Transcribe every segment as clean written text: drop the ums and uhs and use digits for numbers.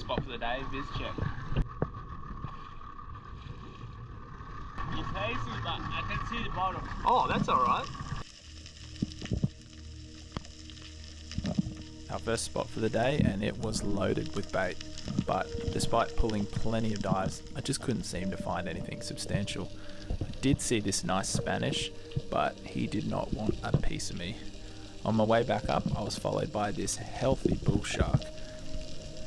spot for the day, viz check. It's hazy, but I can see the bottom. Oh, that's alright. Our first spot for the day, and it was loaded with bait. But despite pulling plenty of dives, I just couldn't seem to find anything substantial. I did see this nice Spanish, but he did not want a piece of me. On my way back up, I was followed by this healthy bull shark.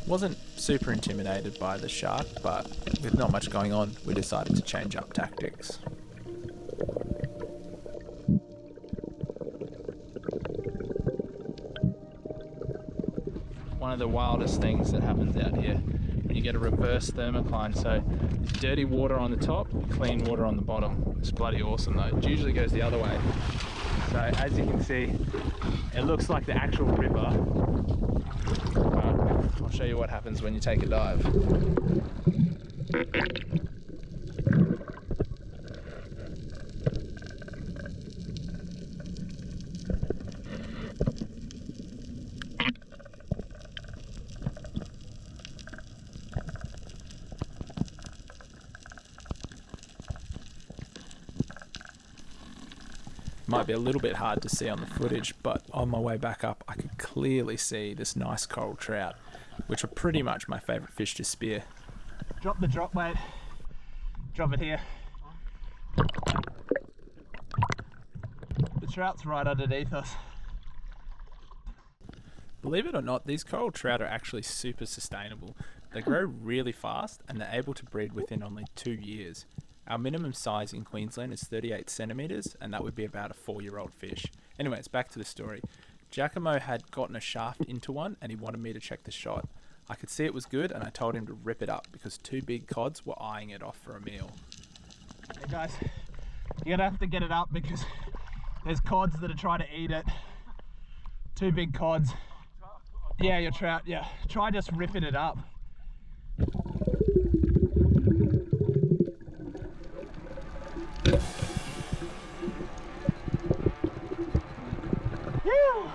Wasn't super intimidated by the shark, but with not much going on, we decided to change up tactics. One of the wildest things that happens out here when you get a reverse thermocline. So it's dirty water on the top, clean water on the bottom. It's bloody awesome though. It usually goes the other way. So as you can see, it looks like the actual river. I'll show you what happens when you take a dive. Might be a little bit hard to see on the footage, but on my way back up I could clearly see this nice coral trout, which are pretty much my favourite fish to spear. Drop the drop weight, drop it here. The trout's right underneath us. Believe it or not, these coral trout are actually super sustainable. They grow really fast and they're able to breed within only 2 years. Our minimum size in Queensland is 38 centimetres, and that would be about a 4-year-old fish. Anyways, back to the story. Giacomo had gotten a shaft into one and he wanted me to check the shot. I could see it was good and I told him to rip it up because 2 big cods were eyeing it off for a meal. Hey guys, you're gonna have to get it up because there's cods that are trying to eat it. 2 big cods. Yeah, your trout, yeah. Try just ripping it up. Woo!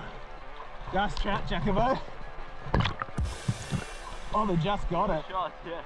Nice trout, Giacomo. Oh, they just got it. Shot, yeah.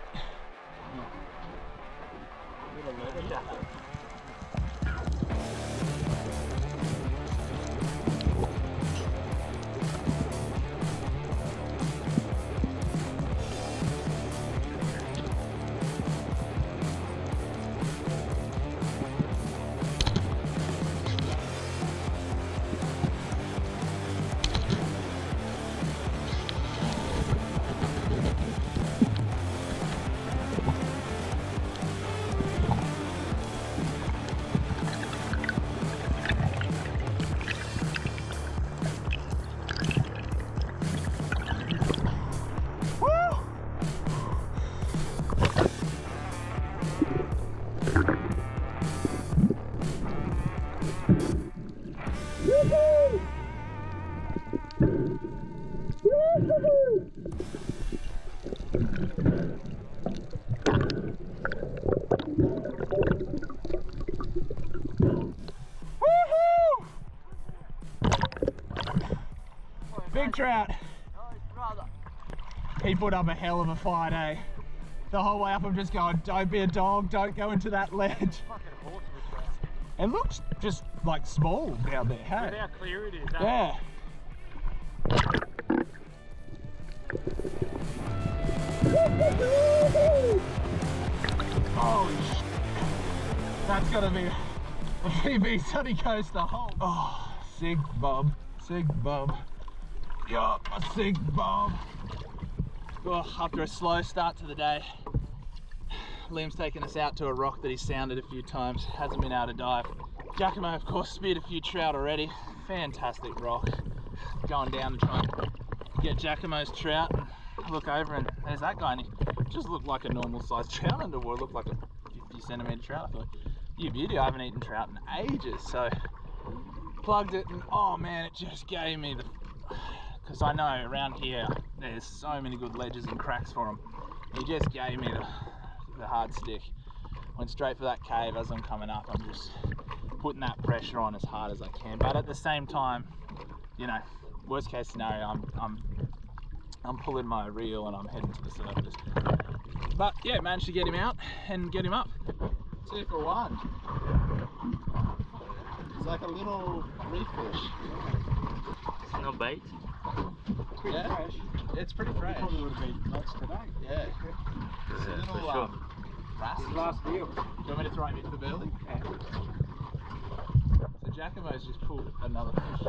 Big trout. He put up a hell of a fight, eh? The whole way up I'm just going, don't be a dog, don't go into that ledge. It looks just like small down there, hey? Look how clear it is. Yeah. Holy shit. That's gotta be a PB Sunny Coaster hole. Oh, sig bub, sig bub. Yeah, a sig bub. Oh, after a slow start to the day, Liam's taken us out to a rock that he's sounded a few times, hasn't been able to dive. Giacomo, of course, speared a few trout already. Fantastic rock. Going down to try and get Giacomo's trout and look over, and there's that guy, and he just looked like a normal sized trout underwater, looked like a 50 centimetre trout. I thought, you beauty, I haven't eaten trout in ages. So plugged it, and oh man, it just gave me the, because I know around here there's so many good ledges and cracks for them. He just gave me the hard stick. Went straight for that cave. As I'm coming up, I'm just putting that pressure on as hard as I can, but at the same time, you know, worst case scenario, I'm I'm pulling my reel and I'm heading to the surface. But yeah, managed to get him out and get him up. 2 for 1. It's like a little reef fish. It's no bait. Pretty fresh. It's pretty fresh. Probably would have been lots today. Yeah. It's a Yeah, little for sure. wrastle. His last deal. Do you want me to throw him into the burley? Yeah. So Giacomo's just pulled another fish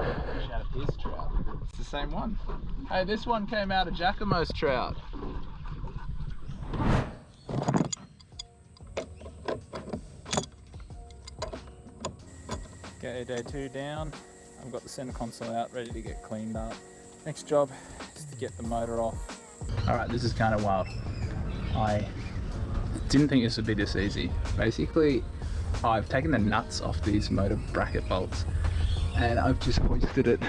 out of his trout. It's the same one. Hey, this one came out of Giacomo's trout. Okay, day 2 down. I've got the center console out, ready to get cleaned up. Next job is to get the motor off. Alright, this is kind of wild. I didn't think this would be this easy. Basically, I've taken the nuts off these motor bracket bolts and I've just hoisted it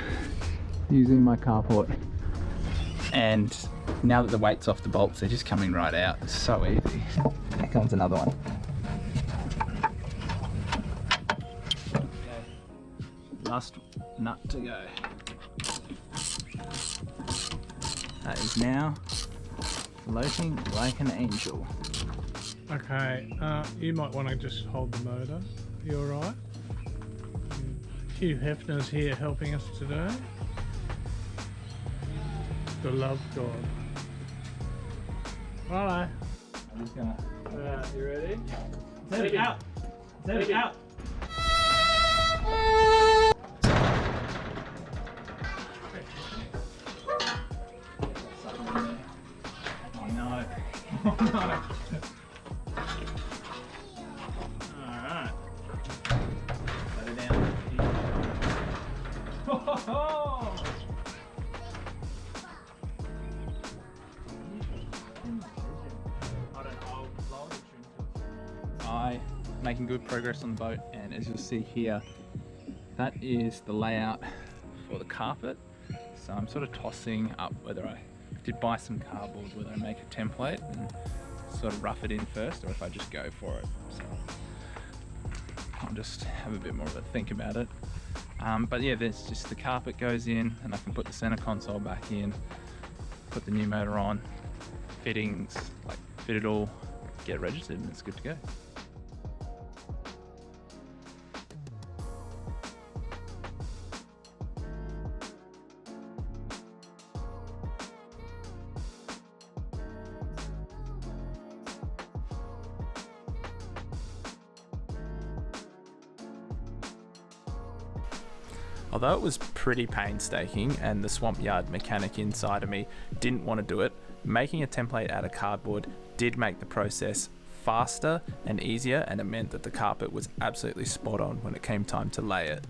using my carport. And now that the weight's off the bolts, they're just coming right out. It's so easy. Here comes another one. Last nut to go. That is now floating like an angel. Okay, you might want to just hold the motor. You alright? Hugh Hefner's here helping us today. The love god. Righto. I'm just gonna. You ready? Set it out! Set it out! Oh no. Oh no. Alright. Let it down. Oh, I making good progress on the boat, and as you'll see here, that is the layout for the carpet. So I'm sort of tossing up whether I did buy some cardboard, whether I make a template and sort of rough it in first, or if I just go for it. So I'll just have a bit more of a think about it. But yeah, there's just the carpet goes in, and I can put the center console back in, put the new motor on, fittings, like fit it all, get registered, and it's good to go. Although it was pretty painstaking and the swamp yard mechanic inside of me didn't want to do it, making a template out of cardboard did make the process faster and easier, and it meant that the carpet was absolutely spot on when it came time to lay it.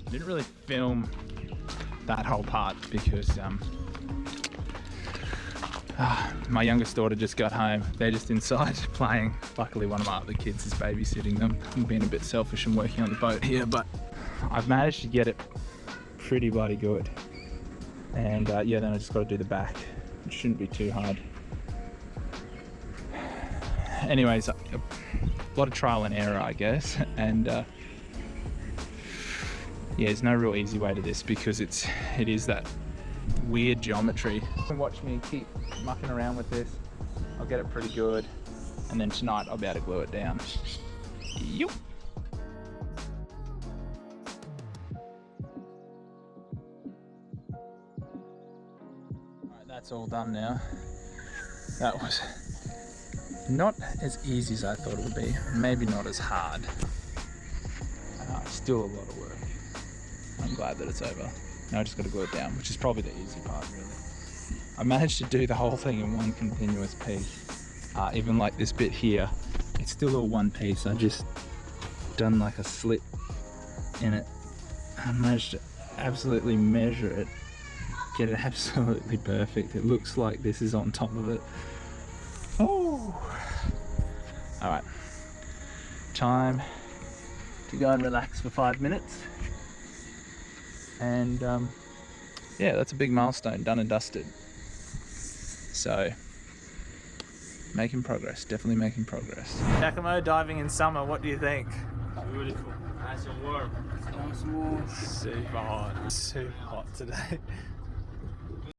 I didn't really film that whole part because my youngest daughter just got home. They're just inside playing. Luckily one of my other kids is babysitting them. I'm being a bit selfish and working on the boat here, but I've managed to get it pretty bloody good. And yeah, then I just got to do the back. It shouldn't be too hard. Anyways, a lot of trial and error, I guess. And yeah, there's no real easy way to this because it is that weird geometry. Watch me keep mucking around with this. I'll get it pretty good, and then tonight I'll be able to glue it down. Yup. Alright, that's all done now. That was not as easy as I thought it would be. Maybe not as hard. Still a lot of work. I'm glad that it's over. Now I just got to glue it down, which is probably the easy part, really. I managed to do the whole thing in one continuous piece. Even like this bit here, it's still all one piece. I just done like a slit in it. I managed to absolutely measure it, get it absolutely perfect. It looks like this is on top of it. Oh! Alright, time to go and relax for 5 minutes. And yeah, that's a big milestone, done and dusted. So, making progress, definitely making progress. Giacomo, diving in summer, what do you think? Beautiful. Nice and warm. Nice and warm. Super hot. Super hot today.